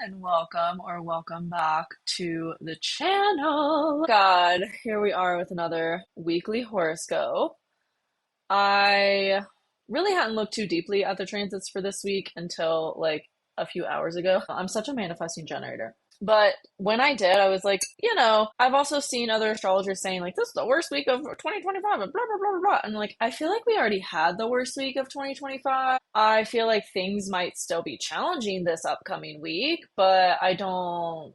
and welcome or welcome back to the channel. God, here we are with another weekly horoscope. I really hadn't looked too deeply at the transits for this week until like a few hours ago. I'm such a manifesting generator. But when I did, I was like, I've also seen other astrologers saying like this is the worst week of 2025 and blah blah blah blah blah. And like I feel like we already had the worst week of 2025. I feel like things might still be challenging this upcoming week, but I don't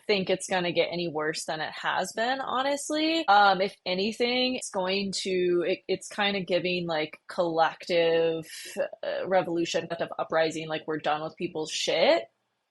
think it's going to get any worse than it has been, honestly. If anything, it's kind of giving like collective revolution, collective uprising, like we're done with people's shit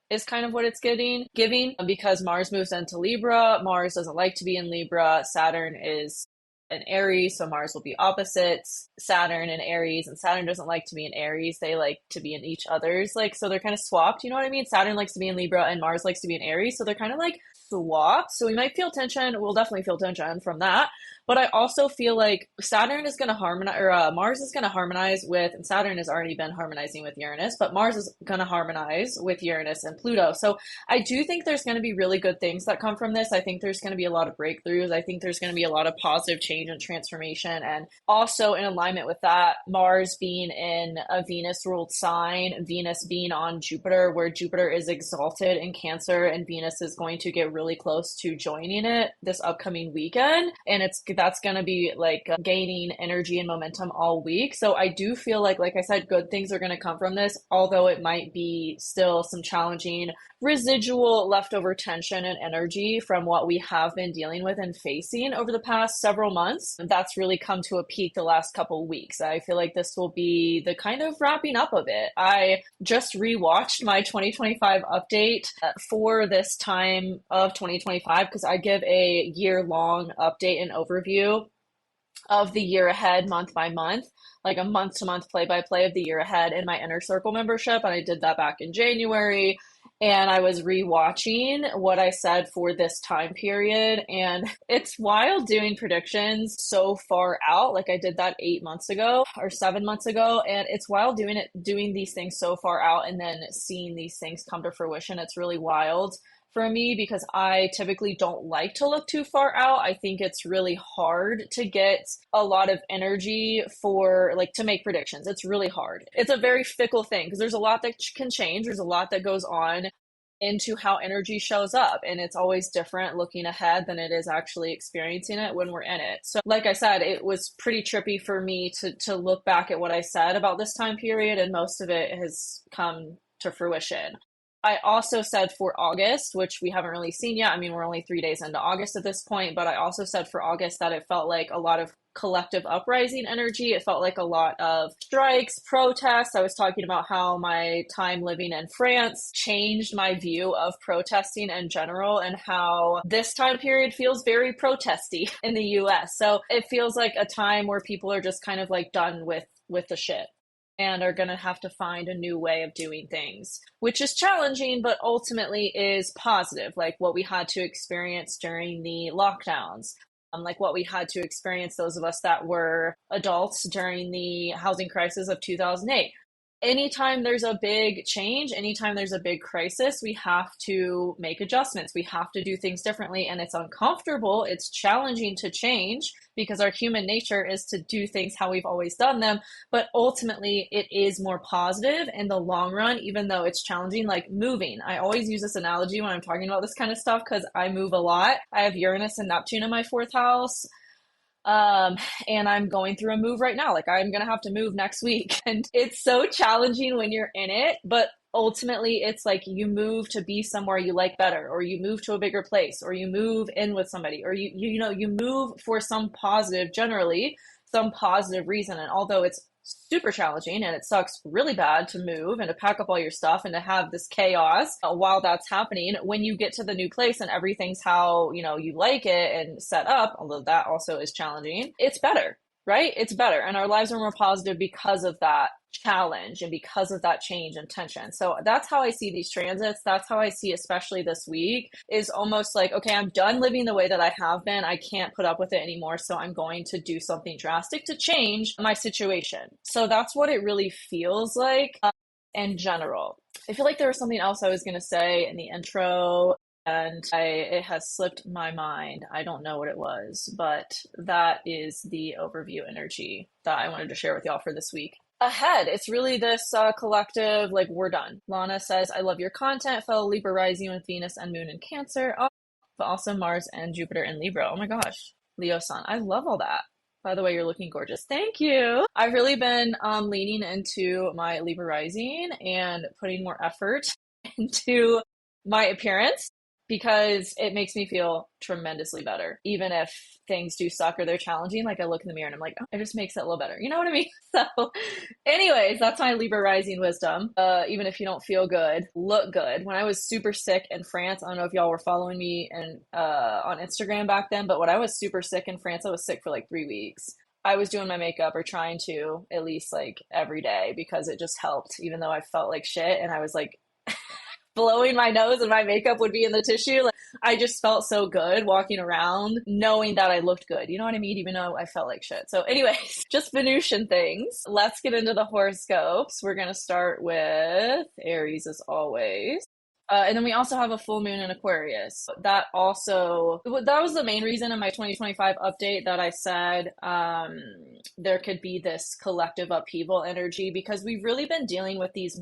is kind of what it's giving because Mars moves into Libra. Mars doesn't like to be in Libra. Saturn is in Aries, so Mars will be opposites. Saturn and Aries, and Saturn doesn't like to be in Aries. They like to be in each other's, like, so they're kind of swapped, you know what I mean? Saturn likes to be in Libra and Mars likes to be in Aries, so they're kind of like swapped. So we might feel tension. We'll definitely feel tension from that. But I also feel like Saturn is going to harmonize, or Mars is going to harmonize with, and Saturn has already been harmonizing with Uranus, but Mars is going to harmonize with Uranus and Pluto. So I do think there's going to be really good things that come from this. I think there's going to be a lot of breakthroughs. I think there's going to be a lot of positive change and transformation. And also in alignment with that, Mars being in a Venus-ruled sign, Venus being on Jupiter, where Jupiter is exalted in Cancer, and Venus is going to get really close to joining it this upcoming weekend. And that's going to be like gaining energy and momentum all week. So I do feel like I said, good things are going to come from this, although it might be still some challenging residual leftover tension and energy from what we have been dealing with and facing over the past several months. That's really come to a peak the last couple of weeks. I feel like this will be the kind of wrapping up of it. I just rewatched my 2025 update for this time of 2025 because I give a year-long update and overview of the year ahead month by month, like a month-to-month play-by-play of the year ahead in my Inner Circle membership. And I did that back in January. And I was rewatching what I said for this time period. And it's wild doing predictions so far out. Like I did that 8 months ago or 7 months ago. And it's wild doing these things so far out and then seeing these things come to fruition. It's really wild for me because I typically don't like to look too far out. I think it's really hard to get a lot of energy for like to make predictions. It's really hard. It's a very fickle thing because there's a lot that can change. There's a lot that goes on into how energy shows up, and it's always different looking ahead than it is actually experiencing it when we're in it. So like I said, it was pretty trippy for me to look back at what I said about this time period, and most of it has come to fruition. I also said for August, which we haven't really seen yet. I mean, we're only 3 days into August at this point, but I also said for August that it felt like a lot of collective uprising energy. It felt like a lot of strikes, protests. I was talking about how my time living in France changed my view of protesting in general and how this time period feels very protesty in the US. So it feels like a time where people are just kind of like done with the shit and are going to have to find a new way of doing things, which is challenging, but ultimately is positive, like what we had to experience during the lockdowns, like what we had to experience, those of us that were adults during the housing crisis of 2008. Anytime there's a big change, anytime there's a big crisis, we have to make adjustments. We have to do things differently, and it's uncomfortable. It's challenging to change because our human nature is to do things how we've always done them. But ultimately, it is more positive in the long run, even though it's challenging, like moving. I always use this analogy when I'm talking about this kind of stuff because I move a lot. I have Uranus and Neptune in my fourth house. And I'm going through a move right now. Like I'm going to have to move next week. And it's so challenging when you're in it, but ultimately it's like you move to be somewhere you like better, or you move to a bigger place, or you move in with somebody, or you move for some positive, generally some positive reason. And although it's super challenging and it sucks really bad to move and to pack up all your stuff and to have this chaos while that's happening, when you get to the new place and everything's how you like it and set up, although that also is challenging, it's better, right? It's better, and our lives are more positive because of that challenge and because of that change and tension. So that's how I see these transits. That's how I see, especially this week, is almost like, okay, I'm done living the way that I have been. I can't put up with it anymore. So I'm going to do something drastic to change my situation. So that's what it really feels like. in general. I feel like there was something else I was going to say in the intro, and it has slipped my mind. I don't know what it was, but that is the overview energy that I wanted to share with y'all for this week. Ahead, it's really this collective, like, we're done. Lana says, I love your content, fellow Libra Rising with Venus and Moon in Cancer, but also Mars and Jupiter in Libra. Oh my gosh, Leo-san, I love all that. By the way, you're looking gorgeous. Thank you. I've really been leaning into my Libra Rising and putting more effort into my appearance because it makes me feel tremendously better. Even if things do suck or they're challenging, like I look in the mirror and I'm like, oh, it just makes it a little better. You know what I mean? So anyways, that's my Libra Rising wisdom. Even if you don't feel good, look good. When I was super sick in France, I don't know if y'all were following me and on Instagram back then, but when I was super sick in France, I was sick for like 3 weeks. I was doing my makeup, or trying to, at least like every day, because it just helped, even though I felt like shit and I was like blowing my nose and my makeup would be in the tissue. Like, I just felt so good walking around knowing that I looked good. You know what I mean? Even though I felt like shit. So anyways, just Venusian things. Let's get into the horoscopes. We're going to start with Aries as always. And then we also have a full moon in Aquarius. That was the main reason in my 2025 update that I said there could be this collective upheaval energy, because we've really been dealing with these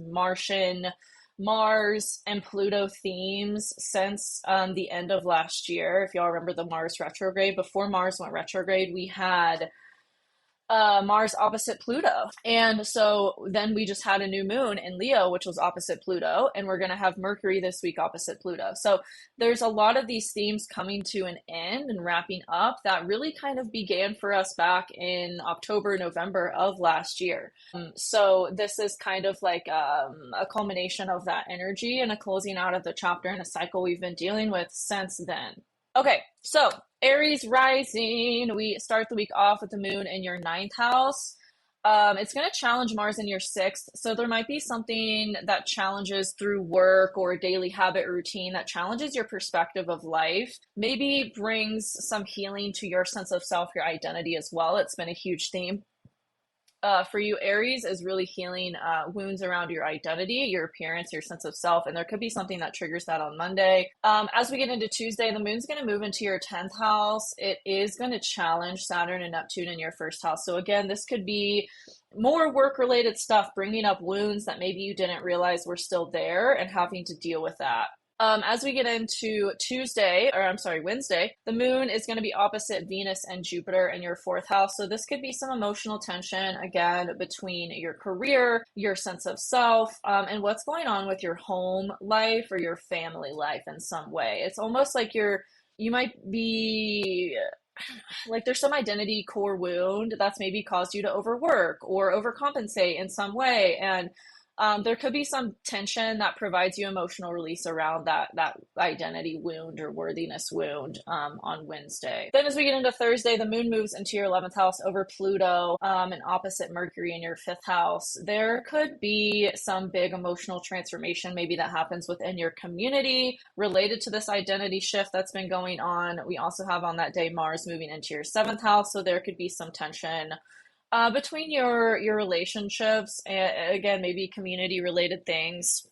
Mars and Pluto themes since the end of last year. If y'all remember the Mars retrograde, before Mars went retrograde, we had Mars opposite Pluto. And so then we just had a new moon in Leo, which was opposite Pluto, and we're going to have Mercury this week opposite Pluto. So there's a lot of these themes coming to an end and wrapping up that really kind of began for us back in October, November of last year. So this is kind of like a culmination of that energy and a closing out of the chapter and a cycle we've been dealing with since then. Okay, so Aries Rising, we start the week off with the moon in your 9th house. It's going to challenge Mars in your 6th. So there might be something that challenges through work or daily habit routine that challenges your perspective of life. Maybe brings some healing to your sense of self, your identity as well. It's been a huge theme. For you, Aries is really healing wounds around your identity, your appearance, your sense of self, and there could be something that triggers that on Monday. As we get into Tuesday, the moon's going to move into your 10th house. It is going to challenge Saturn and Neptune in your 1st house. So again, this could be more work-related stuff, bringing up wounds that maybe you didn't realize were still there and having to deal with that. As we get into Wednesday, the moon is going to be opposite Venus and Jupiter in your 4th house. So this could be some emotional tension, again, between your career, your sense of self, and what's going on with your home life or your family life in some way. It's almost like you might be like there's some identity core wound that's maybe caused you to overwork or overcompensate in some way. And there could be some tension that provides you emotional release around that identity wound or worthiness wound on Wednesday. Then as we get into Thursday, the moon moves into your 11th house over Pluto and opposite Mercury in your 5th house. There could be some big emotional transformation maybe that happens within your community related to this identity shift that's been going on. We also have on that day Mars moving into your 7th house, so there could be some tension between your relationships, and again, maybe community related things,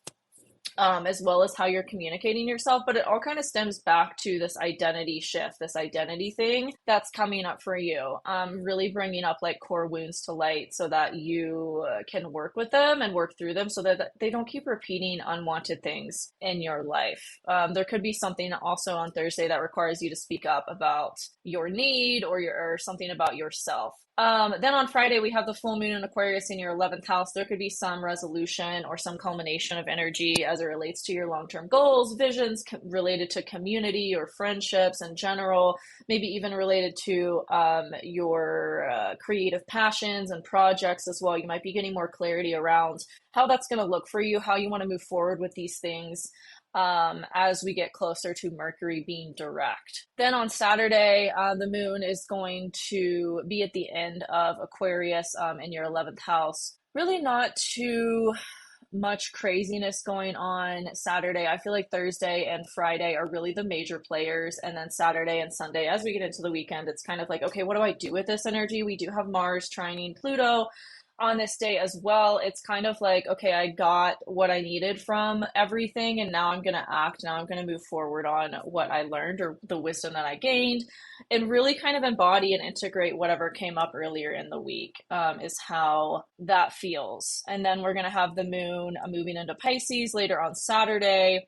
as well as how you're communicating yourself. But it all kind of stems back to this identity shift, this identity thing that's coming up for you. Really bringing up like core wounds to light so that you can work with them and work through them so that they don't keep repeating unwanted things in your life. There could be something also on Thursday that requires you to speak up about your need or something about yourself. Then on Friday, we have the full moon in Aquarius in your 11th house. There could be some resolution or some culmination of energy as it relates to your long-term goals, visions related to community or friendships in general, maybe even related to your creative passions and projects as well. You might be getting more clarity around how that's going to look for you, how you want to move forward with these things. As we get closer to Mercury being direct. Then on Saturday, the moon is going to be at the end of Aquarius in your 11th house. Really not too much craziness going on Saturday. I feel like Thursday and Friday are really the major players, and then Saturday and Sunday, as we get into the weekend, it's kind of like, okay, what do I do with this energy? We do have Mars trining Pluto on this day as well. It's kind of like, okay, I got what I needed from everything, and now I'm going to act. Now I'm going to move forward on what I learned or the wisdom that I gained, and really kind of embody and integrate whatever came up earlier in the week, is how that feels. And then we're going to have the moon moving into Pisces later on Saturday.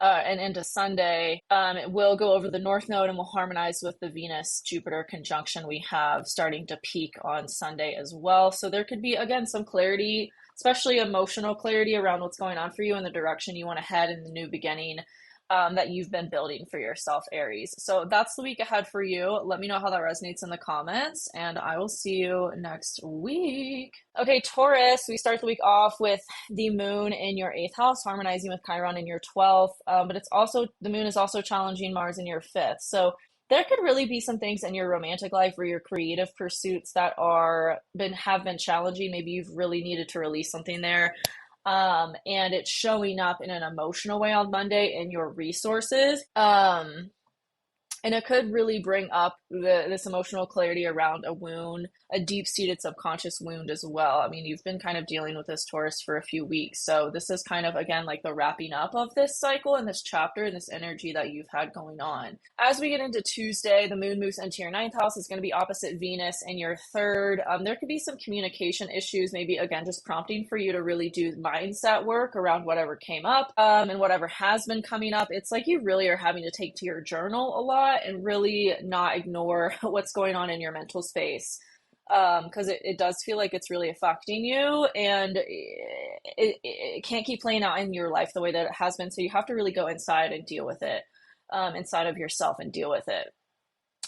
And into Sunday. It will go over the North Node and will harmonize with the Venus-Jupiter conjunction we have starting to peak on Sunday as well. So there could be, again, some clarity, especially emotional clarity around what's going on for you and the direction you want to head in the new beginning, that you've been building for yourself, Aries. So that's the week ahead for you. Let me know how that resonates in the comments, and I will see you next week. Okay, Taurus, we start the week off with the moon in your 8th house, harmonizing with Chiron in your 12th, but it's also, the moon is also challenging Mars in your 5th. So there could really be some things in your romantic life or your creative pursuits that have been challenging. Maybe you've really needed to release something there. And it's showing up in an emotional way on Monday in your resources. And it could really bring up this emotional clarity around a wound, a deep-seated subconscious wound as well. I mean, you've been kind of dealing with this, Taurus, for a few weeks. So this is kind of, again, like the wrapping up of this cycle and this chapter and this energy that you've had going on. As we get into Tuesday, the moon moves into your 9th house. It's going to be opposite Venus in your 3rd. There could be some communication issues, maybe, again, just prompting for you to really do mindset work around whatever came up, and whatever has been coming up. It's like you really are having to take to your journal a lot and really not ignore what's going on in your mental space, because it does feel like it's really affecting you, and it can't keep playing out in your life the way that it has been. So you have to really go inside and deal with it, inside of yourself, and deal with it.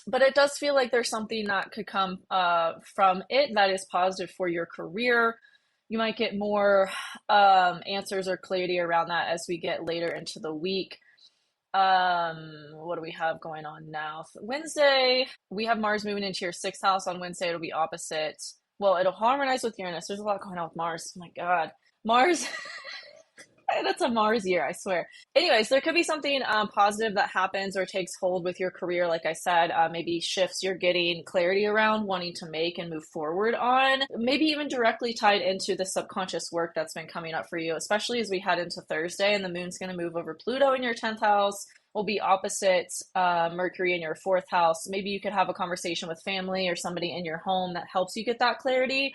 But it does feel like there's something that could come from it that is positive for your career. You might get more answers or clarity around that as we get later into the week. What do we have going on now? Wednesday, we have Mars moving into your 6th house. On Wednesday, it'll be opposite. Well, it'll harmonize with Uranus. There's a lot going on with Mars. Oh my God. Mars. That's a Mars year, I swear. Anyways, there could be something positive that happens or takes hold with your career. Like I said, maybe shifts you're getting clarity around, wanting to make and move forward on. Maybe even directly tied into the subconscious work that's been coming up for you, especially as we head into Thursday, and the moon's going to move over Pluto in your 10th house. Will be opposite Mercury in your 4th house. Maybe you could have a conversation with family or somebody in your home that helps you get that clarity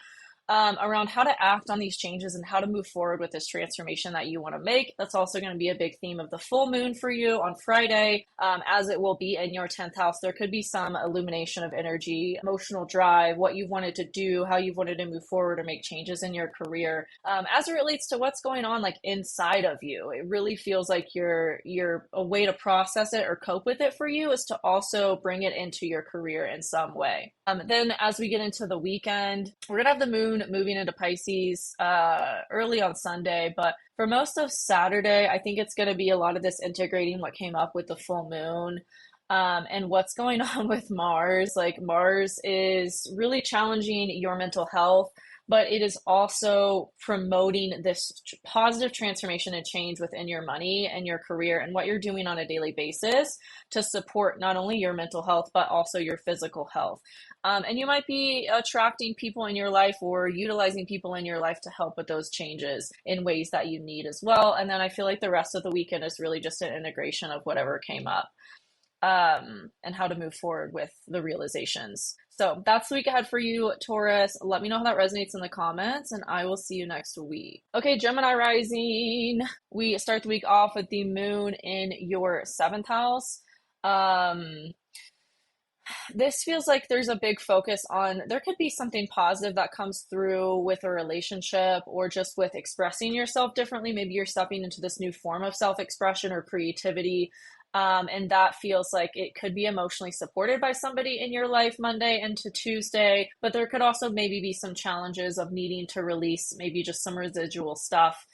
around how to act on these changes and how to move forward with this transformation that you want to make. That's also going to be a big theme of the full moon for you on Friday, as it will be in your 10th house. There could be some illumination of energy, emotional drive, what you've wanted to do, how you've wanted to move forward or make changes in your career, as it relates to what's going on like inside of you. It really feels like a way to process it or cope with it for you is to also bring it into your career in some way. Then as we get into the weekend, we're going to have the moon moving into Pisces early on Sunday, but for most of Saturday, I think it's going to be a lot of this integrating what came up with the full moon, and what's going on with Mars. Like Mars is really challenging your mental health, but it is also promoting this positive transformation and change within your money and your career and what you're doing on a daily basis to support not only your mental health, but also your physical health. And you might be attracting people in your life or utilizing people in your life to help with those changes in ways that you need as well. And then I feel like the rest of the weekend is really just an integration of whatever came up, and how to move forward with the realizations. So that's the week ahead for you, Taurus. Let me know how that resonates in the comments, and I will see you next week. Okay, Gemini Rising. We start the week off with the moon in your 7th house. This feels like there's a big focus on, there could be something positive that comes through with a relationship or just with expressing yourself differently. Maybe you're stepping into this new form of self-expression or creativity. And that feels like it could be emotionally supported by somebody in your life Monday into Tuesday, but there could also maybe be some challenges of needing to release maybe just some residual stuff,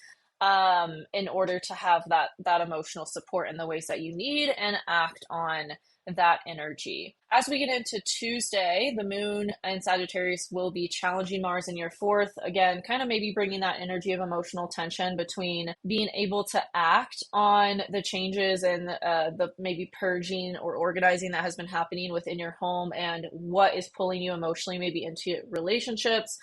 in order to have that emotional support in the ways that you need and act on that energy. As we get into Tuesday, the moon in Sagittarius will be challenging Mars in your 4th. Again, kind of maybe bringing that energy of emotional tension between being able to act on the changes and the maybe purging or organizing that has been happening within your home and what is pulling you emotionally maybe into relationships.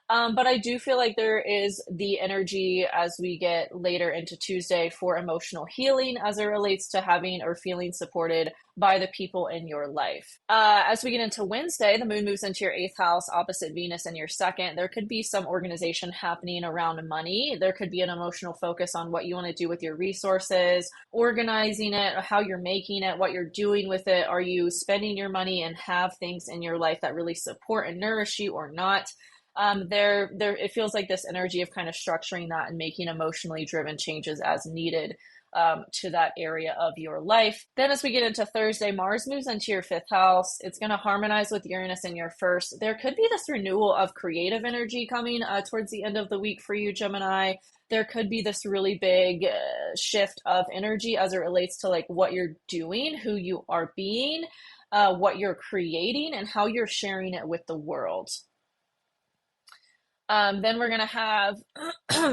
But I do feel like there is the energy as we get later into Tuesday for emotional healing as it relates to having or feeling supported by the people in your life. As we get into Wednesday, the moon moves into your eighth house, opposite Venus in your second. There could be some organization happening around money. There could be an emotional focus on what you want to do with your resources, organizing it, how you're making it, what you're doing with it. Are you spending your money and have things in your life that really support and nourish you or not? It feels like this energy of kind of structuring that and making emotionally driven changes as needed to that area of your life. Then as we get into Thursday, Mars moves into your fifth house. It's going to harmonize with Uranus in your first. There could be this renewal of creative energy coming towards the end of the week for you, Gemini. There could be this really big shift of energy as it relates to like what you're doing, who you are being, what you're creating, and how you're sharing it with the world. Then we're going to have,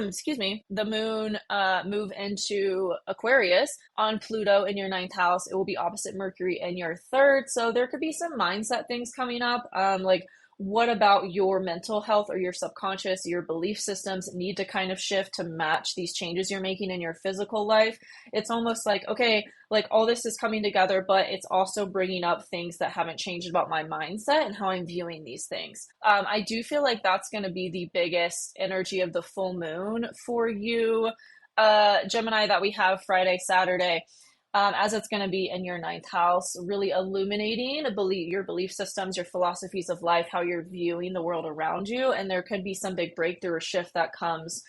excuse me, the moon move into Aquarius on Pluto in your ninth house. It will be opposite Mercury in your third. So there could be some mindset things coming up. Like, what about your mental health or your subconscious, your belief systems need to kind of shift to match these changes you're making in your physical life? It's almost like, okay, like all this is coming together, but it's also bringing up things that haven't changed about my mindset and how I'm viewing these things. I do feel like that's going to be the biggest energy of the full moon for you, Gemini, that we have Friday, Saturday. As it's going to be in your ninth house, really illuminating your belief systems, your philosophies of life, how you're viewing the world around you. And there could be some big breakthrough or shift that comes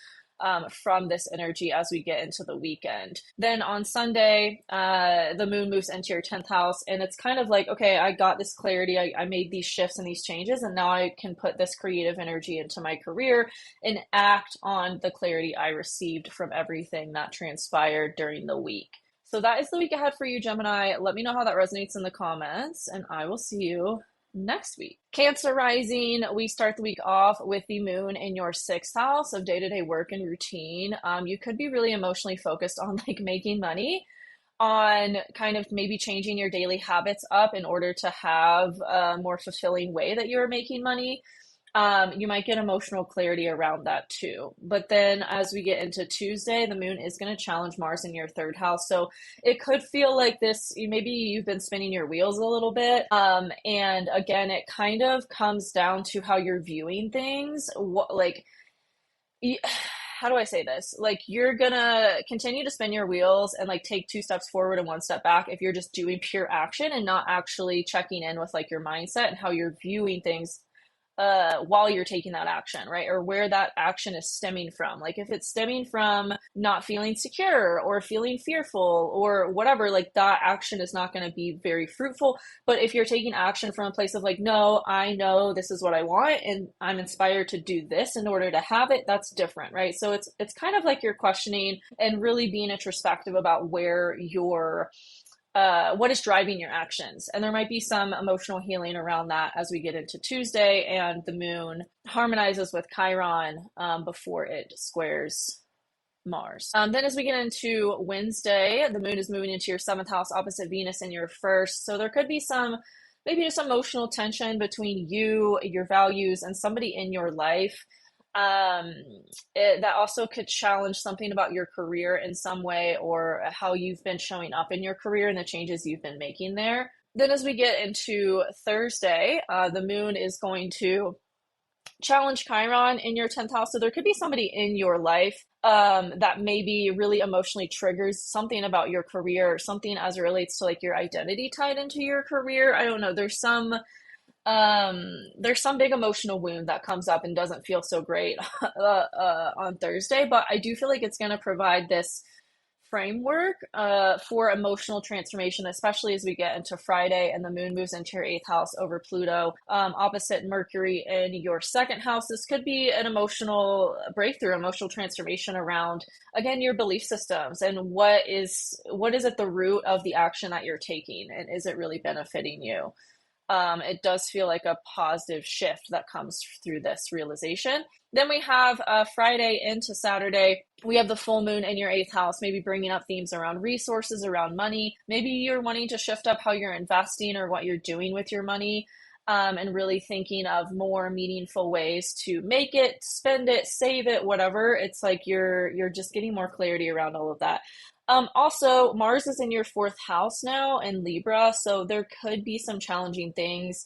from this energy as we get into the weekend. Then on Sunday, the moon moves into your 10th house, and it's kind of like, okay, I got this clarity. I made these shifts and these changes, and now I can put this creative energy into my career and act on the clarity I received from everything that transpired during the week. So that is the week ahead for you, Gemini. Let me know how that resonates in the comments, and I will see you next week. Cancer Rising, we start the week off with the moon in your sixth house of day-to-day work and routine. You could be really emotionally focused on like making money, on kind of maybe changing your daily habits up in order to have a more fulfilling way that you're making money. You might get emotional clarity around that too. But then as we get into Tuesday, the moon is going to challenge Mars in your third house. So it could feel like this, maybe you've been spinning your wheels a little bit. And again, it kind of comes down to how you're viewing things. How do I say this? Like, you're gonna continue to spin your wheels and like take 2 steps forward and 1 step back if you're just doing pure action and not actually checking in with like your mindset and how you're viewing things while you're taking that action, right? Or where that action is stemming from. Like if it's stemming from not feeling secure or feeling fearful or whatever, like that action is not going to be very fruitful. But if you're taking action from a place of like, no, I know this is what I want and I'm inspired to do this in order to have it, that's different, right? So it's kind of like you're questioning and really being introspective about where you're what is driving your actions. And there might be some emotional healing around that as we get into Tuesday, and the moon harmonizes with Chiron before it squares Mars. Then as we get into Wednesday, the moon is moving into your 7th house opposite Venus in your first. So there could be maybe just emotional tension between you, your values, and somebody in your life. That also could challenge something about your career in some way, or how you've been showing up in your career and the changes you've been making there. Then as we get into Thursday, the moon is going to challenge Chiron in your 10th house. So there could be somebody in your life that maybe really emotionally triggers something about your career, or something as it relates to like your identity tied into your career. I don't know. There's some big emotional wound that comes up and doesn't feel so great on Thursday, but I do feel like it's going to provide this framework for emotional transformation, especially as we get into Friday and the moon moves into your 8th house over Pluto, opposite Mercury in your 2nd house. This could be an emotional breakthrough, emotional transformation around, again, your belief systems and what is at the root of the action that you're taking, and is it really benefiting you? It does feel like a positive shift that comes through this realization. Then we have Friday into Saturday. We have the full moon in your 8th house, maybe bringing up themes around resources, around money. Maybe you're wanting to shift up how you're investing or what you're doing with your money. and really thinking of more meaningful ways to make it, spend it, save it, whatever. It's like you're just getting more clarity around all of that. Also, Mars is in your fourth house now in Libra, so there could be some challenging things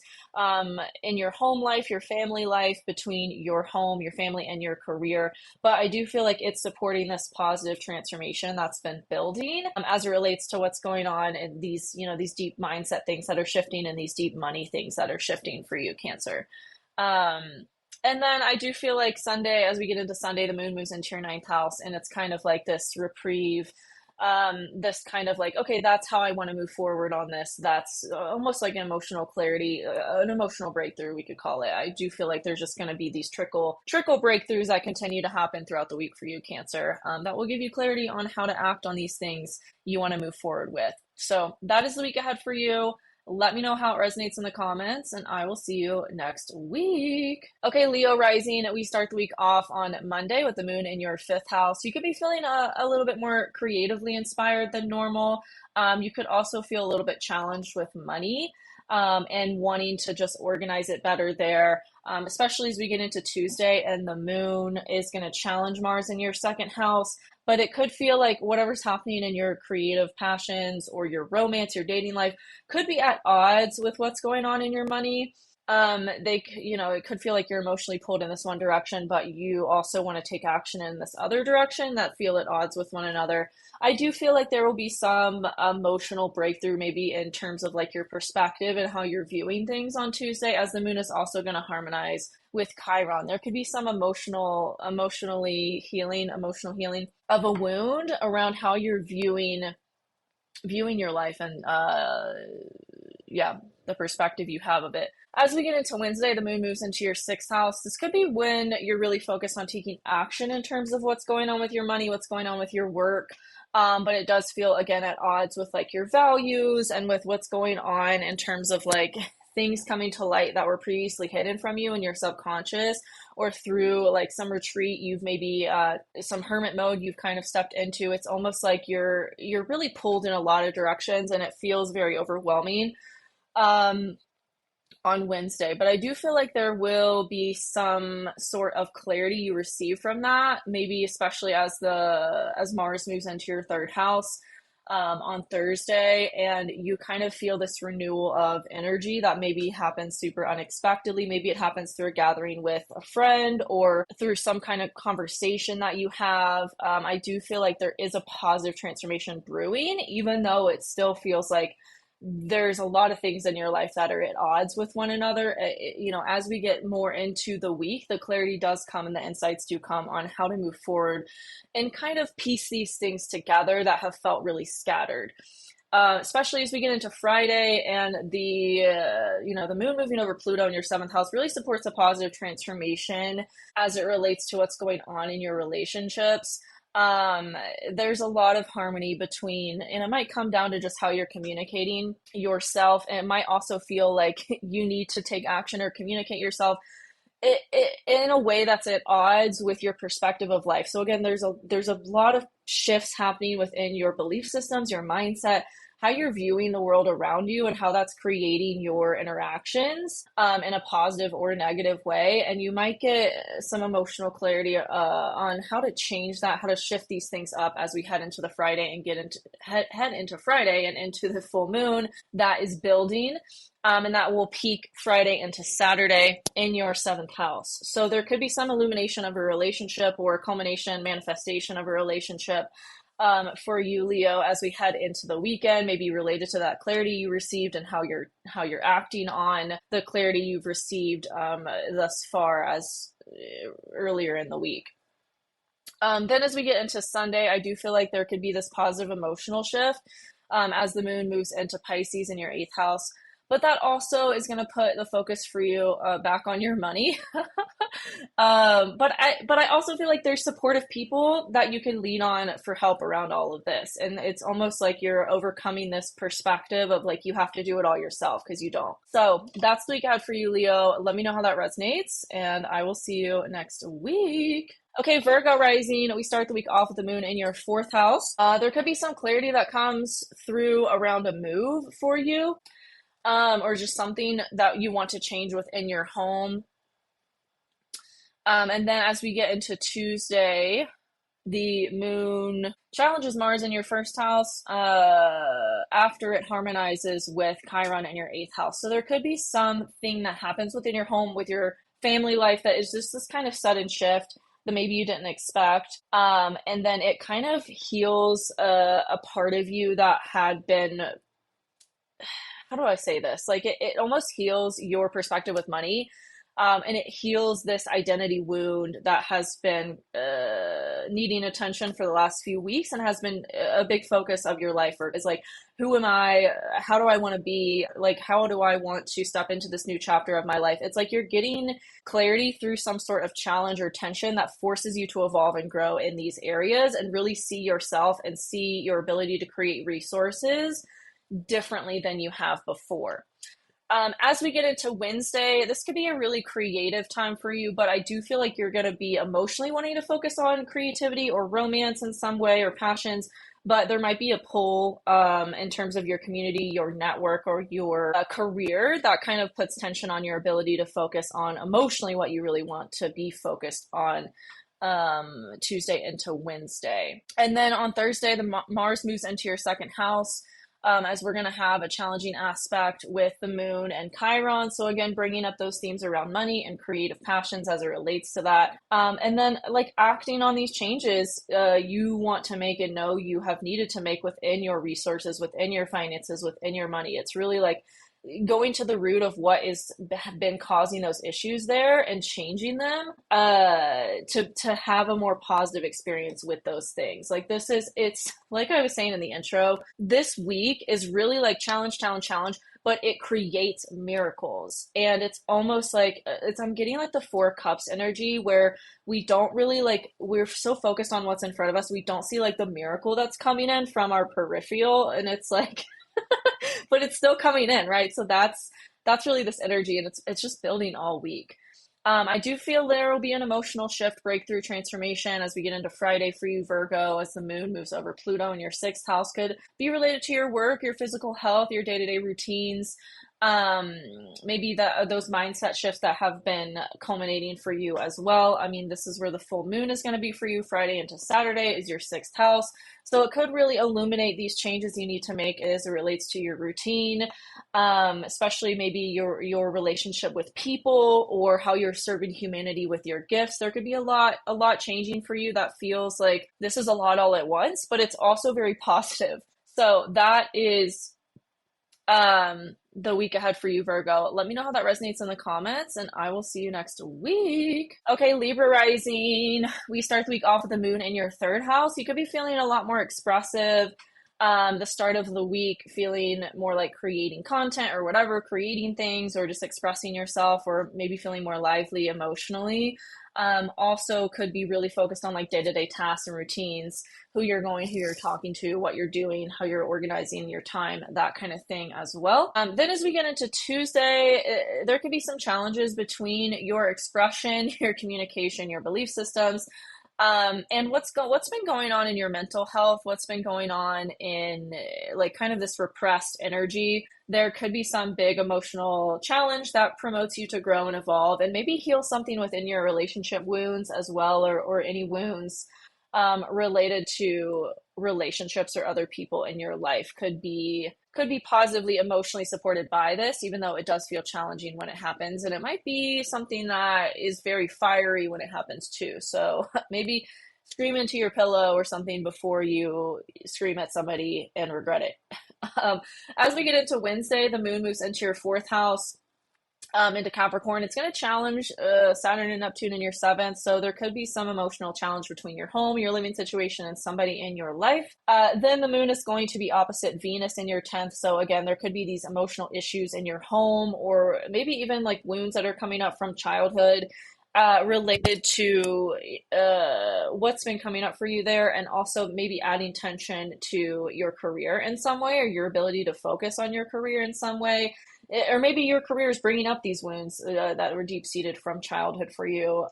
in your home life, your family life, between your home, your family, and your career. But I do feel like it's supporting this positive transformation that's been building as it relates to what's going on in these, these deep mindset things that are shifting and these deep money things that are shifting for you, Cancer. Um, and then I do feel like Sunday, as we get into Sunday, the moon moves into your ninth house, and it's kind of like this reprieve, this kind of like, okay, that's how I want to move forward on this. That's almost like an emotional clarity, an emotional breakthrough, we could call it. I do feel like there's just going to be these trickle breakthroughs that continue to happen throughout the week for you, Cancer, that will give you clarity on how to act on these things you want to move forward with. So that is the week ahead for you. Let me know how it resonates in the comments, and I will see you next week. Okay, Leo Rising, we start the week off on Monday with the moon in your fifth house. You could be feeling a little bit more creatively inspired than normal. You could also feel a little bit challenged with money and wanting to just organize it better there, especially as we get into Tuesday and the moon is going to challenge Mars in your second house. But it could feel like whatever's happening in your creative passions or your romance, your dating life could be at odds with what's going on in your money. It could feel like you're emotionally pulled in this one direction, but you also want to take action in this other direction that feel at odds with one another. I do feel like there will be some emotional breakthrough, maybe in terms of like your perspective and how you're viewing things on Tuesday, as the moon is also going to harmonize with Chiron. There could be some emotional healing of a wound around how you're viewing your life and the perspective you have of it. As we get into Wednesday, the moon moves into your sixth house. This could be when you're really focused on taking action in terms of what's going on with your money, what's going on with your work. But it does feel, again, at odds with like your values and with what's going on in terms of like things coming to light that were previously hidden from you in your subconscious, or through like some retreat you've maybe some hermit mode you've kind of stepped into. It's almost like you're really pulled in a lot of directions, and it feels very overwhelming on Wednesday. But I do feel like there will be some sort of clarity you receive from that, maybe especially as Mars moves into your third house on Thursday, and you kind of feel this renewal of energy that maybe happens super unexpectedly. Maybe it happens through a gathering with a friend or through some kind of conversation that you have. I do feel like there is a positive transformation brewing, even though it still feels like there's a lot of things in your life that are at odds with one another. As we get more into the week, the clarity does come and the insights do come on how to move forward and kind of piece these things together that have felt really scattered. Especially as we get into Friday, and the moon moving over Pluto in your seventh house really supports a positive transformation as it relates to what's going on in your relationships. There's a lot of harmony between, and it might come down to just how you're communicating yourself. And it might also feel like you need to take action or communicate yourself in a way that's at odds with your perspective of life. So again, there's a lot of shifts happening within your belief systems, your mindset, how you're viewing the world around you, and how that's creating your interactions in a positive or negative way. And you might get some emotional clarity on how to change that, how to shift these things up as we head into the Friday and head into Friday and into the full moon that is building. And that will peak Friday into Saturday in your seventh house. So there could be some illumination of a relationship or a culmination, manifestation of a relationship for you, Leo, as we head into the weekend, maybe related to that clarity you received and how you're acting on the clarity you've received thus far as earlier in the week. Then as we get into Sunday, I do feel like there could be this positive emotional shift as the moon moves into Pisces in your eighth house. But that also is going to put the focus for you back on your money. But I also feel like there's supportive people that you can lean on for help around all of this. And it's almost like you're overcoming this perspective of like you have to do it all yourself, because you don't. So that's the week out for you, Leo. Let me know how that resonates, and I will see you next week. Okay, Virgo Rising, we start the week off with the moon in your fourth house. There could be some clarity that comes through around a move for you. or just something that you want to change within your home. And then as we get into Tuesday, the moon challenges Mars in your first house after it harmonizes with Chiron in your eighth house. So there could be something that happens within your home with your family life that is just this kind of sudden shift that maybe you didn't expect. And then it kind of heals a part of you that had been, how do I say this? Like it almost heals your perspective with money. And it heals this identity wound that has been needing attention for the last few weeks and has been a big focus of your life. Or is like, who am I? How do I want to be? Like, how do I want to step into this new chapter of my life? It's like you're getting clarity through some sort of challenge or tension that forces you to evolve and grow in these areas and really see yourself and see your ability to create resources differently than you have before. As we get into Wednesday, this could be a really creative time for you, but I do feel like you're going to be emotionally wanting to focus on creativity or romance in some way or passions, but there might be a pull in terms of your community, your network, or your career that kind of puts tension on your ability to focus on emotionally what you really want to be focused on Tuesday into Wednesday. And then on Thursday, the Mars moves into your second house. As we're going to have a challenging aspect with the moon and Chiron. So again, bringing up those themes around money and creative passions as it relates to that. And then like acting on these changes you want to make and know you have needed to make within your resources, within your finances, within your money. It's really like going to the root of what is been causing those issues there and changing them to have a more positive experience with those things. Like it's like I was saying in the intro, this week is really like challenge, but it creates miracles. And it's almost like I'm getting like the Four Cups energy where we don't really like, we're so focused on what's in front of us, we don't see like the miracle that's coming in from our peripheral, and it's like but it's still coming in, right? So that's really this energy, and it's just building all week. I do feel there will be an emotional shift, breakthrough, transformation as we get into Friday for you, Virgo, as the moon moves over Pluto in your sixth house. Could be related to your work, your physical health, your day-to-day routines. Maybe those mindset shifts that have been culminating for you as well. I mean, this is where the full moon is going to be for you. Friday into Saturday is your sixth house. So it could really illuminate these changes you need to make as it relates to your routine, especially maybe your relationship with people or how you're serving humanity with your gifts. There could be a lot changing for you that feels like this is a lot all at once, but it's also very positive. So that is the week ahead for you, Virgo. Let me know how that resonates in the comments, and I will see you next week. Okay, Libra Rising. We start the week off with the moon in your third house. You could be feeling a lot more expressive. The start of the week feeling more like creating content or whatever, creating things or just expressing yourself, or maybe feeling more lively emotionally. Also could be really focused on like day-to-day tasks and routines, who you're talking to, what you're doing, how you're organizing your time, that kind of thing as well. Then as we get into Tuesday, there could be some challenges between your expression, your communication, your belief systems, and what's been going on in your mental health, what's been going on in like kind of this repressed energy. There could be some big emotional challenge that promotes you to grow and evolve, and maybe heal something within your relationship wounds as well, or any wounds related to relationships or other people in your life could be positively emotionally supported by this, even though it does feel challenging when it happens. And it might be something that is very fiery when it happens too. So maybe scream into your pillow or something before you scream at somebody and regret it. As we get into Wednesday, the moon moves into your fourth house, into Capricorn. It's going to challenge Saturn and Neptune in your seventh. So there could be some emotional challenge between your home, your living situation, and somebody in your life. Then the moon is going to be opposite Venus in your 10th. So again, there could be these emotional issues in your home, or maybe even like wounds that are coming up from childhood. related to what's been coming up for you there, and also maybe adding tension to your career in some way, or your ability to focus on your career in some way. Or maybe your career is bringing up these wounds that were deep seated from childhood for you,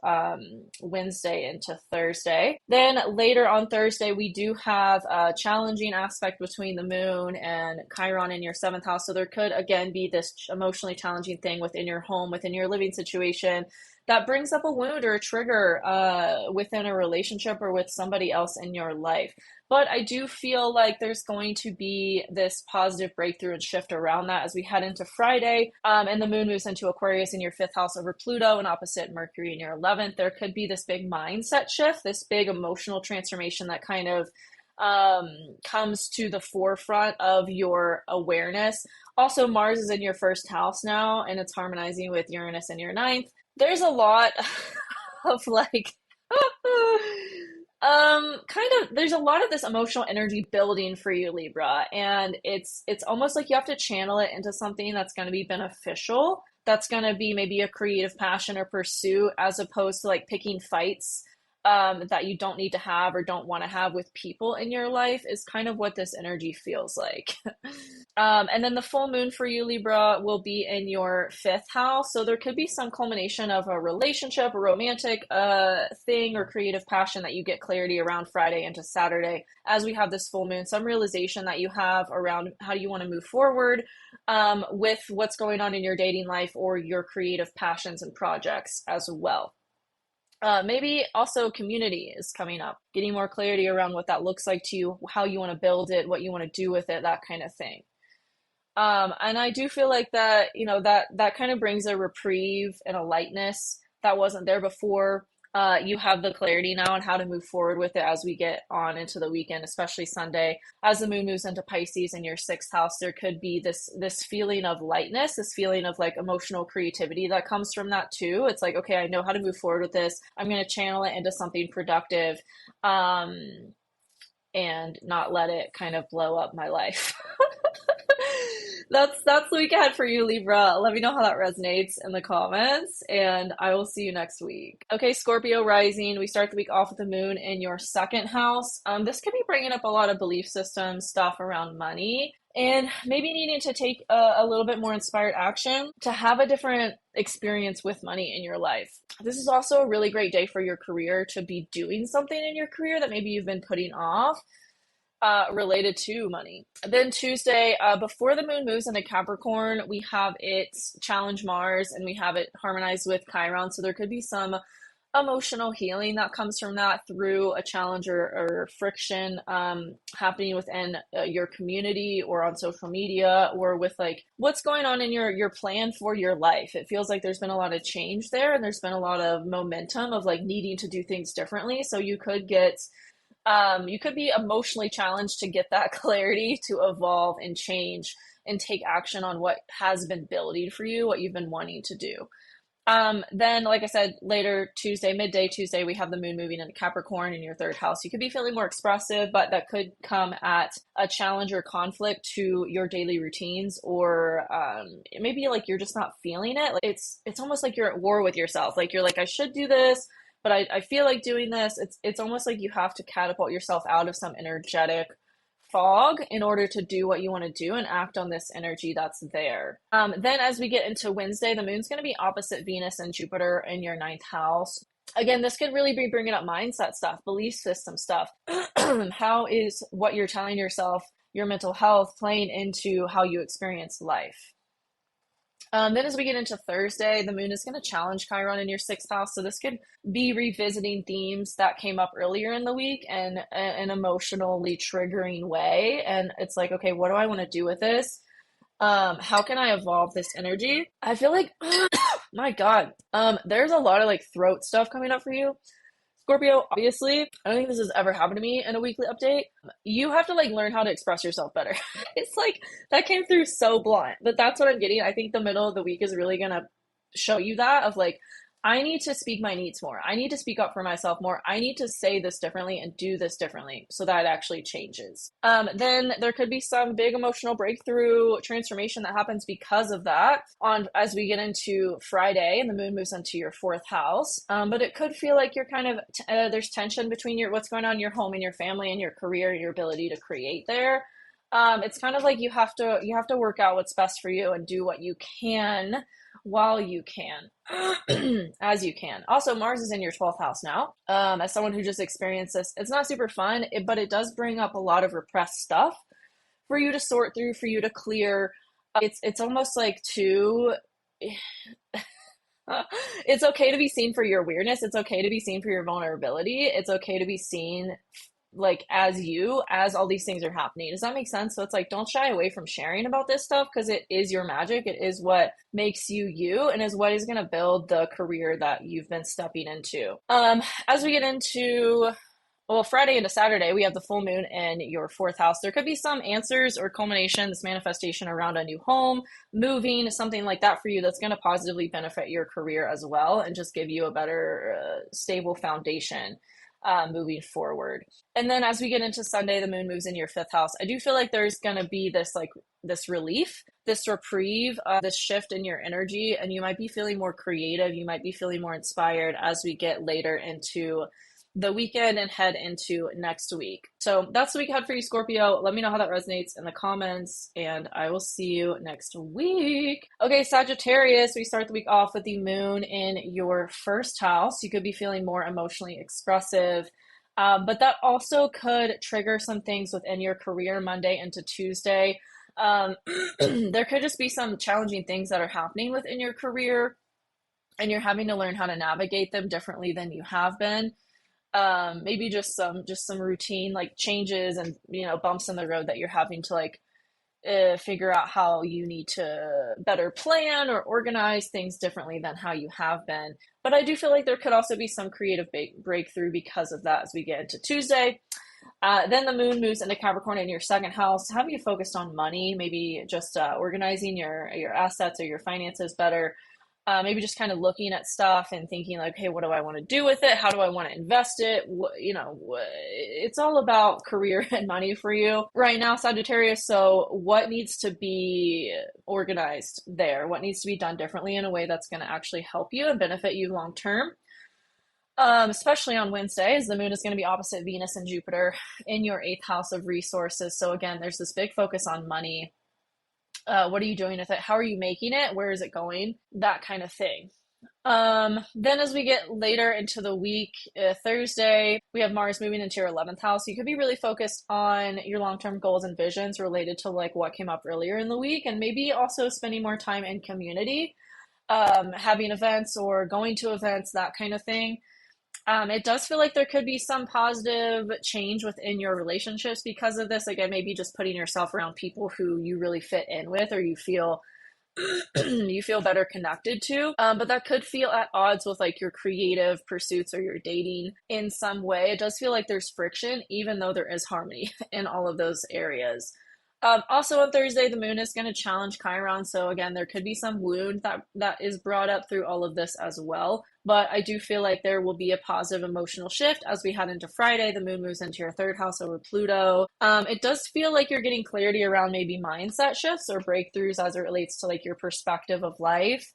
Wednesday into Thursday. Then later on Thursday, we do have a challenging aspect between the moon and Chiron in your seventh house. So there could again be this emotionally challenging thing within your home, within your living situation, that brings up a wound or a trigger within a relationship or with somebody else in your life. But I do feel like there's going to be this positive breakthrough and shift around that as we head into Friday. And the moon moves into Aquarius in your fifth house over Pluto and opposite Mercury in your 11th. There could be this big mindset shift, this big emotional transformation that kind of comes to the forefront of your awareness. Also, Mars is in your first house now, and it's harmonizing with Uranus in your ninth. There's a lot of like kind of there's a lot of this emotional energy building for you, Libra, and it's almost like you have to channel it into something that's going to be beneficial, that's going to be maybe a creative passion or pursuit, as opposed to like picking fights that you don't need to have or don't want to have with people in your life, is kind of what this energy feels like. And then the full moon for you, Libra, will be in your fifth house. So there could be some culmination of a relationship, a romantic thing, or creative passion that you get clarity around Friday into Saturday as we have this full moon. Some realization that you have around how you want to move forward with what's going on in your dating life or your creative passions and projects as well. Maybe also community is coming up, getting more clarity around what that looks like to you, how you want to build it, what you want to do with it, that kind of thing. And I do feel like that, that kind of brings a reprieve and a lightness that wasn't there before. You have the clarity now on how to move forward with it as we get on into the weekend, especially Sunday. As the moon moves into Pisces in your sixth house, there could be this feeling of lightness, this feeling of like emotional creativity that comes from that too. It's like, okay, I know how to move forward with this. I'm going to channel it into something productive, and not let it kind of blow up my life. That's the week ahead for you, Libra. Let me know how that resonates in the comments, and I will see you next week. Okay, Scorpio Rising, we start the week off with the moon in your second house. This could be bringing up a lot of belief system stuff around money, and maybe needing to take a little bit more inspired action to have a different experience with money in your life. This is also a really great day for your career, to be doing something in your career that maybe you've been putting off, related to money. Then Tuesday, before the moon moves into Capricorn, we have it challenge Mars and we have it harmonized with Chiron. So there could be some emotional healing that comes from that through a challenge or friction happening within your community or on social media, or with like what's going on in your plan for your life. It feels like there's been a lot of change there, and there's been a lot of momentum of like needing to do things differently. So you could be emotionally challenged to get that clarity to evolve and change and take action on what has been building for you, what you've been wanting to do. Then, like I said, later Tuesday, midday Tuesday, we have the moon moving into Capricorn in your third house. You could be feeling more expressive, but that could come at a challenge or conflict to your daily routines, or maybe like you're just not feeling it. Like it's almost like you're at war with yourself. Like you're like, I should do this, but I feel like doing this. It's almost like you have to catapult yourself out of some energetic fog in order to do what you want to do and act on this energy that's there. Then as we get into Wednesday, the moon's going to be opposite Venus and Jupiter in your ninth house. Again, this could really be bringing up mindset stuff, belief system stuff. How is what you're telling yourself, your mental health, playing into how you experience life? Then as we get into Thursday, the moon is going to challenge Chiron in your sixth house. So this could be revisiting themes that came up earlier in the week in an emotionally triggering way. And it's like, okay, what do I want to do with this? How can I evolve this energy? I feel like, my God, there's a lot of like throat stuff coming up for you, Scorpio. Obviously, I don't think this has ever happened to me in a weekly update. You have to like learn how to express yourself better. It's like that came through so blunt, but that's what I'm getting. I think the middle of the week is really gonna show you that, of like, I need to speak my needs more. I need to speak up for myself more. I need to say this differently and do this differently so that it actually changes. Then there could be some big emotional breakthrough transformation that happens because of that on as we get into Friday and the moon moves into your fourth house. But it could feel like you're kind of there's tension between what's going on in your home and your family and your career and your ability to create there. It's kind of like you have to work out what's best for you and do what you can while you can, as you can. Also, Mars is in your 12th house now. As someone who just experienced this, it's not super fun, but it does bring up a lot of repressed stuff for you to sort through, for you to clear. It's almost like it's okay to be seen for your weirdness. It's okay to be seen for your vulnerability. It's okay to be seen like as all these things are happening. Does that make sense? So it's like, don't shy away from sharing about this stuff because it is your magic. It is what makes you you and is what is going to build the career that you've been stepping into. As we get into Friday into Saturday, we have the full moon in your fourth house. There could be some answers or culmination, this manifestation around a new home, moving, something like that for you that's going to positively benefit your career as well and just give you a better, stable foundation moving forward. And then as we get into Sunday, the moon moves in your fifth house. I do feel like there's going to be this relief, this reprieve, this shift in your energy, and you might be feeling more creative. You might be feeling more inspired as we get later into the weekend and head into next week. So that's the week ahead for you, Scorpio. Let me know how that resonates in the comments, and I will see you next week. Okay, Sagittarius, we start the week off with the moon in your first house. You could be feeling more emotionally expressive, but that also could trigger some things within your career Monday into Tuesday. There could just be some challenging things that are happening within your career, and you're having to learn how to navigate them differently than you have been. Maybe just some routine like changes and bumps in the road that you're having to figure out how you need to better plan or organize things differently than how you have been. But I do feel like there could also be some creative breakthrough because of that as we get into Tuesday. Then the moon moves into Capricorn in your second house, having you focused on money, maybe just organizing your assets or your finances better. Maybe just kind of looking at stuff and thinking like, hey, what do I want to do with it? How do I want to invest it? It's all about career and money for you right now, Sagittarius. So what needs to be organized there? What needs to be done differently in a way that's going to actually help you and benefit you long term? Especially on Wednesday, as the moon is going to be opposite Venus and Jupiter in your eighth house of resources. So again, there's this big focus on money. What are you doing with it? How are you making it? Where is it going? That kind of thing. Then as we get later into the week, Thursday, we have Mars moving into your 11th house. You could be really focused on your long-term goals and visions related to like what came up earlier in the week, and maybe also spending more time in community, having events or going to events, that kind of thing. It does feel like there could be some positive change within your relationships because of this. Again, maybe just putting yourself around people who you really fit in with or you feel you feel better connected to. But that could feel at odds with like your creative pursuits or your dating in some way. It does feel like there's friction, even though there is harmony in all of those areas. Also on Thursday, the moon is going to challenge Chiron. So again, there could be some wound that is brought up through all of this as well. But I do feel like there will be a positive emotional shift as we head into Friday. The moon moves into your third house over Pluto. It does feel like you're getting clarity around maybe mindset shifts or breakthroughs as it relates to like your perspective of life.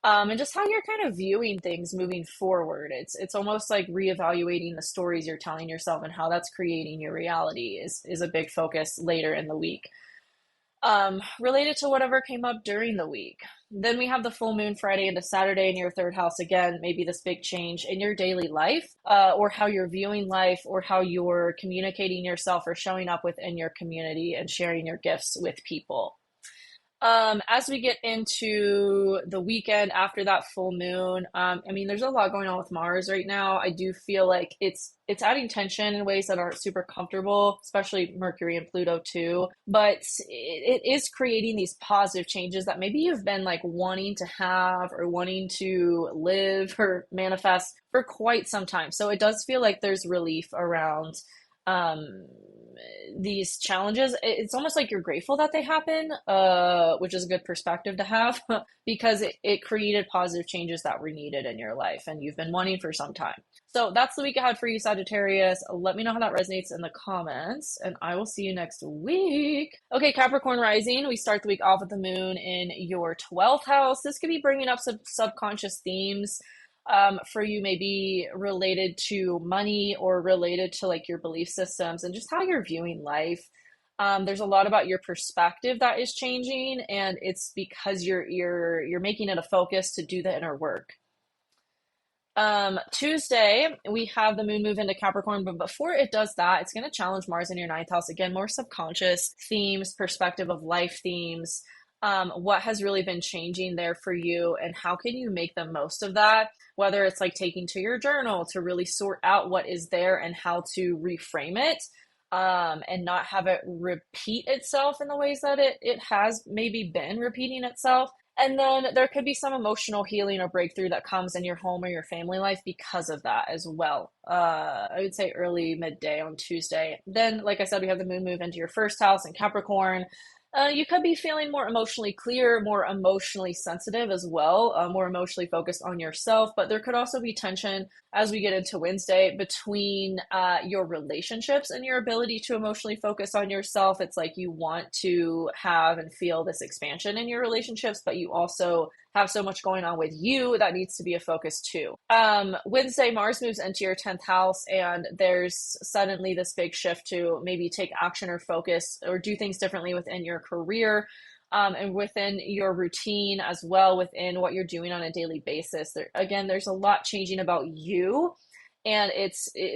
And just how you're kind of viewing things moving forward. It's almost like reevaluating the stories you're telling yourself and how that's creating your reality is a big focus later in the week. Related to whatever came up during the week. Then we have the full moon Friday into Saturday in your third house. Again, maybe this big change in your daily life, or how you're viewing life, or how you're communicating yourself or showing up within your community and sharing your gifts with people. As we get into the weekend after that full moon, there's a lot going on with Mars right now. I do feel like it's adding tension in ways that aren't super comfortable, especially Mercury and Pluto too. But it is creating these positive changes that maybe you've been like wanting to have or wanting to live or manifest for quite some time. So it does feel like there's relief around these challenges, it's almost like you're grateful that they happen, which is a good perspective to have because it created positive changes that were needed in your life and you've been wanting for some time. So that's the week ahead for you, Sagittarius. Let me know how that resonates in the comments, and I will see you next week. Okay, Capricorn Rising, we start the week off with the moon in your 12th house. This could be bringing up some subconscious themes for you, maybe related to money or related to like your belief systems and just how you're viewing life. There's a lot about your perspective that is changing, and it's because you're making it a focus to do the inner work. Tuesday, we have the moon move into Capricorn, but before it does that, it's going to challenge Mars in your 9th house. Again, more subconscious themes, perspective of life themes. What has really been changing there for you, and how can you make the most of that? Whether it's like taking to your journal to really sort out what is there and how to reframe it, and not have it repeat itself in the ways that it has maybe been repeating itself. And then there could be some emotional healing or breakthrough that comes in your home or your family life because of that as well. I would say early midday on Tuesday. Then, like I said, we have the moon move into your 1st house in Capricorn. You could be feeling more emotionally clear, more emotionally sensitive as well, more emotionally focused on yourself. But there could also be tension as we get into Wednesday between your relationships and your ability to emotionally focus on yourself. It's like you want to have and feel this expansion in your relationships, but you also have so much going on with you that needs to be a focus too. Wednesday, Mars moves into your 10th house, and there's suddenly this big shift to maybe take action or focus or do things differently within your career, and within your routine as well, within what you're doing on a daily basis. There's a lot changing about you, and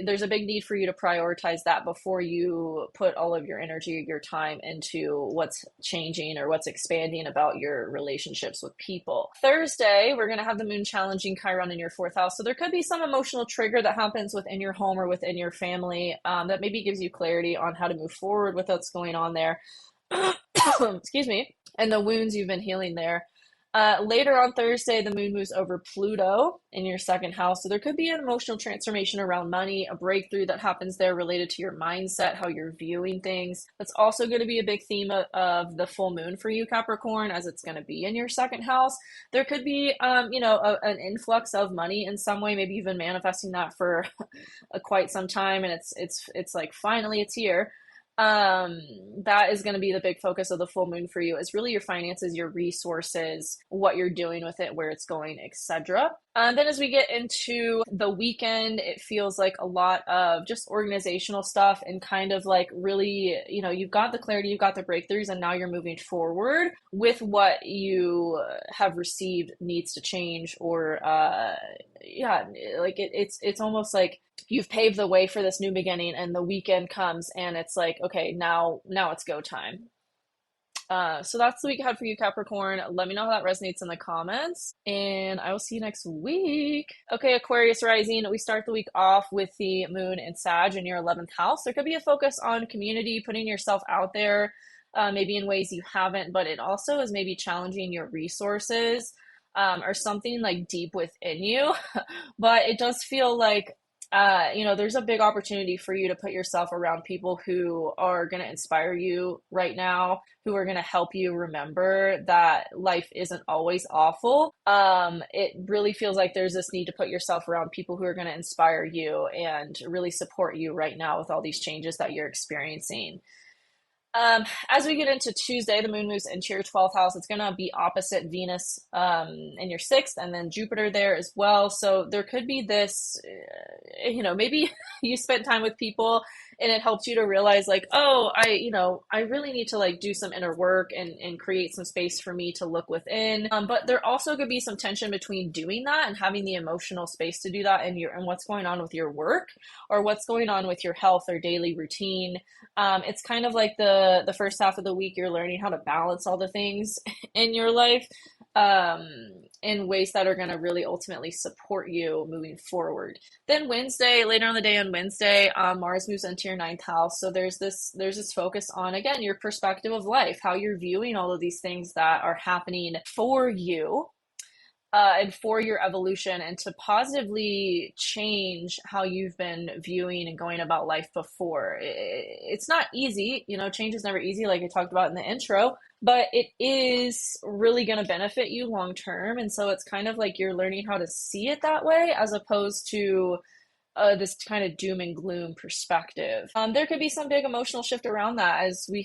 there's a big need for you to prioritize that before you put all of your energy, your time into what's changing or what's expanding about your relationships with people. Thursday, we're going to have the moon challenging Chiron in your 4th house. So there could be some emotional trigger that happens within your home or within your family, that maybe gives you clarity on how to move forward with what's going on there. Excuse me. And the wounds you've been healing there. Later on Thursday, the moon moves over Pluto in your 2nd house. So there could be an emotional transformation around money, a breakthrough that happens there related to your mindset, how you're viewing things. That's also going to be a big theme of the full moon for you, Capricorn, as it's going to be in your 2nd house. There could be, an influx of money in some way. Maybe you've been manifesting that for quite some time, and it's like finally it's here. That is going to be the big focus of the full moon for you, is really your finances, your resources, what you're doing with it, where it's going, etc. Then as we get into the weekend, it feels like a lot of just organizational stuff and kind of like really, you've got the clarity, you've got the breakthroughs, and now you're moving forward with what you have received needs to change, or it's almost like you've paved the way for this new beginning, and the weekend comes and it's like, okay, now it's go time. So that's the week ahead for you, Capricorn. Let me know how that resonates in the comments, and I will see you next week. Okay, Aquarius Rising, we start the week off with the moon in Sag in your 11th house. There could be a focus on community, putting yourself out there, maybe in ways you haven't, but it also is maybe challenging your resources, or something like deep within you. But it does feel like there's a big opportunity for you to put yourself around people who are going to inspire you right now, who are going to help you remember that life isn't always awful. It really feels like there's this need to put yourself around people who are going to inspire you and really support you right now with all these changes that you're experiencing. As we get into Tuesday, the moon moves into your 12th house. It's going to be opposite Venus in your 6th, and then Jupiter there as well. So there could be this, maybe you spent time with people and it helped you to realize like, oh, I really need to like do some inner work and create some space for me to look within. But there also could be some tension between doing that and having the emotional space to do that, and what's going on with your work or what's going on with your health or daily routine. It's kind of like the first half of the week, you're learning how to balance all the things in your life, in ways that are going to really ultimately support you moving forward. Then Wednesday, later on the day on Wednesday, Mars moves into your 9th house. So there's this focus on, again, your perspective of life, how you're viewing all of these things that are happening for you. and for your evolution, and to positively change how you've been viewing and going about life before. It's not easy, you know, change is never easy, like I talked about in the intro, but it is really going to benefit you long term. And so it's kind of like you're learning how to see it that way as opposed to this kind of doom and gloom perspective. There could be some big emotional shift around that as we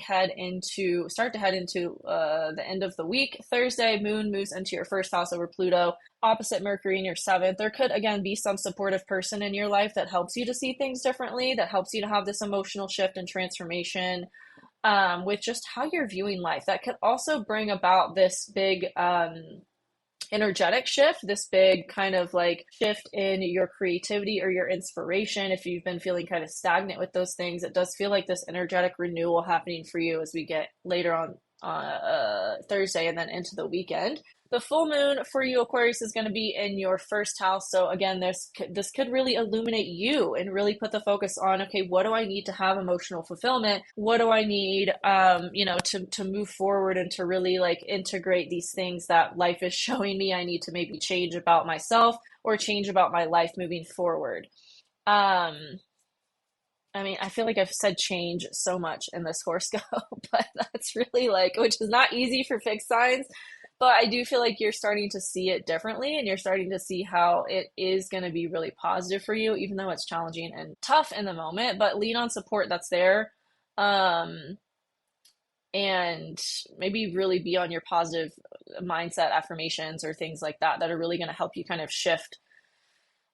start to head into the end of the week. Thursday, Moon moves into your first house over Pluto, opposite Mercury in your seventh. There could again be some supportive person in your life that helps you to see things differently, that helps you to have this emotional shift and transformation with just how you're viewing life. That could also bring about this big energetic shift, this big kind of like shift in your creativity or your inspiration. If you've been feeling kind of stagnant with those things, it does feel like this energetic renewal happening for you as we get later on Thursday and then into the weekend. The full moon for you, Aquarius, is going to be in your first house. So again, this could really illuminate you and really put the focus on, okay, what do I need to have emotional fulfillment? What do I need, to move forward and to really like integrate these things that life is showing me I need to maybe change about myself or change about my life moving forward. I mean, I feel like I've said change so much in this horoscope, but that's really like, which is not easy for fixed signs, but I do feel like you're starting to see it differently and you're starting to see how it is going to be really positive for you, even though it's challenging and tough in the moment, but lean on support that's there. And maybe really be on your positive mindset affirmations or things like that that are really going to help you kind of shift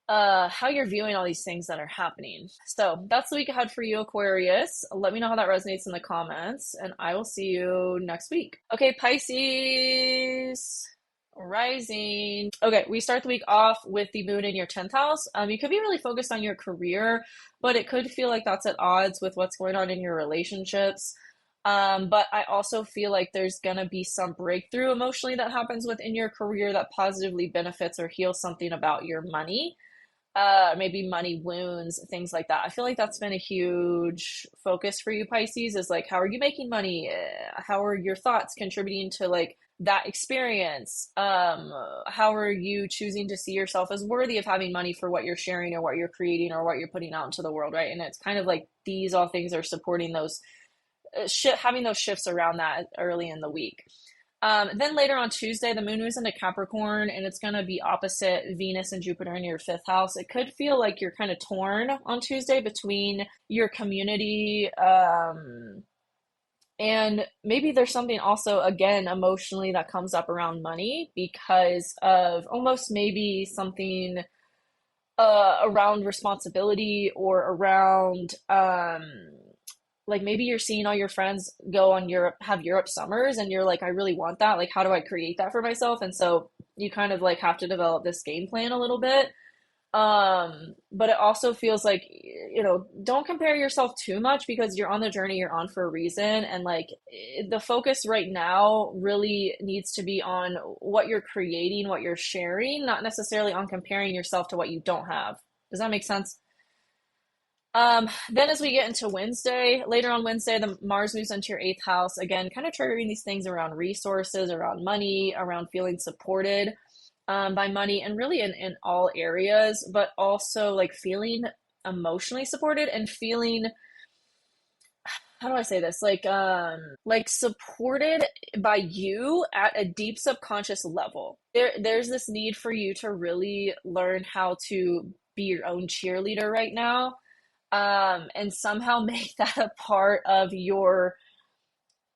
how you're viewing all these things that are happening. So that's the week ahead for you, Aquarius. Let me know how that resonates in the comments, and I will see you next week. Okay, Pisces Rising. Okay, we start the week off with the moon in your 10th house. You could be really focused on your career, but it could feel like that's at odds with what's going on in your relationships. But I also feel like there's gonna be some breakthrough emotionally that happens within your career that positively benefits or heals something about your money. Maybe money wounds, things like that. I feel like that's been a huge focus for you, Pisces, is like, how are you making money? How are your thoughts contributing to like that experience? How are you choosing to see yourself as worthy of having money for what you're sharing or what you're creating or what you're putting out into the world, right? And it's kind of like these all things are supporting those having those shifts around that early in the week. Then later on Tuesday, the moon moves into Capricorn and it's going to be opposite Venus and Jupiter in your fifth house. It could feel like you're kind of torn on Tuesday between your community, and maybe there's something also, again, emotionally that comes up around money because of almost maybe something around responsibility or around like maybe you're seeing all your friends go on have Europe summers and you're like, I really want that. Like, how do I create that for myself? And so you kind of like have to develop this game plan a little bit. But it also feels like, don't compare yourself too much because you're on the journey you're on for a reason. And like the focus right now really needs to be on what you're creating, what you're sharing, not necessarily on comparing yourself to what you don't have. Does that make sense? Then as we get into later on Wednesday, the Mars moves into your eighth house, again, kind of triggering these things around resources, around money, around feeling supported by money, and really in all areas, but also like feeling emotionally supported and feeling, how do I say this? Like supported by you at a deep subconscious level. There's this need for you to really learn how to be your own cheerleader right now. And somehow make that a part of your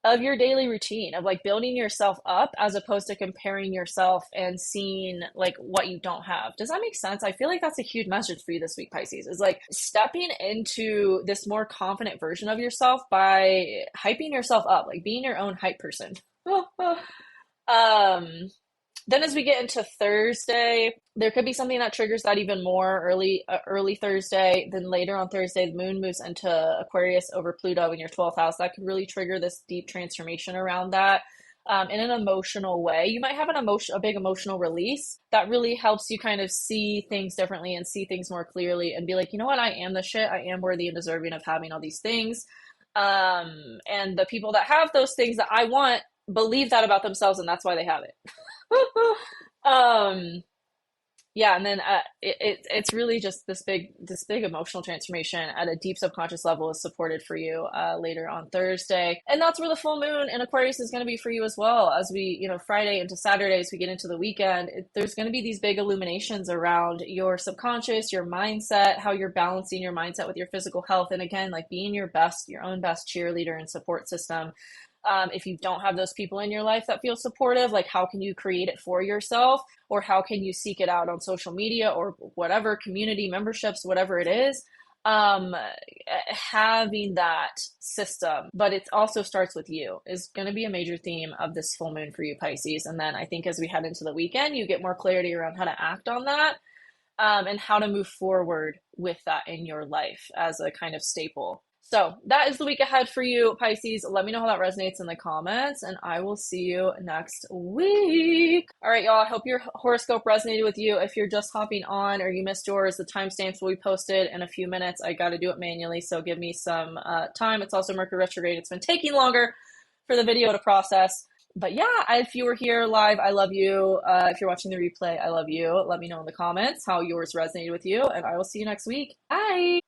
daily routine of like building yourself up as opposed to comparing yourself and seeing like what you don't have. Does that make sense? I feel like that's a huge message for you this week, Pisces, is like stepping into this more confident version of yourself by hyping yourself up, like being your own hype person. Then as we get into Thursday, there could be something that triggers that even more early Thursday. Then later on Thursday, the moon moves into Aquarius over Pluto in your 12th house. That could really trigger this deep transformation around that in an emotional way. You might have a big emotional release that really helps you kind of see things differently and see things more clearly and be like, you know what, I am the shit. I am worthy and deserving of having all these things. And the people that have those things that I want believe that about themselves, and that's why they have it. Um, yeah, and then it's really just this big emotional transformation at a deep subconscious level is supported for you later on Thursday, and that's where the full moon in Aquarius is going to be for you as well. As we, Friday into Saturday, as we get into the weekend, there's going to be these big illuminations around your subconscious, your mindset, how you're balancing your mindset with your physical health, and again, like being your own best cheerleader and support system. If you don't have those people in your life that feel supportive, like how can you create it for yourself, or how can you seek it out on social media or whatever community memberships, whatever it is. um Having that system, but it also starts with you, is going to be a major theme of this full moon for you, Pisces. And then I think as we head into the weekend, you get more clarity around how to act on that, and how to move forward with that in your life as a kind of staple. So that is the week ahead for you, Pisces. Let me know how that resonates in the comments, and I will see you next week. All right, y'all. I hope your horoscope resonated with you. If you're just hopping on or you missed yours, the timestamps will be posted in a few minutes. I got to do it manually, so give me some time. It's also Mercury retrograde. It's been taking longer for the video to process. But yeah, if you were here live, I love you. If you're watching the replay, I love you. Let me know in the comments how yours resonated with you, and I will see you next week. Bye.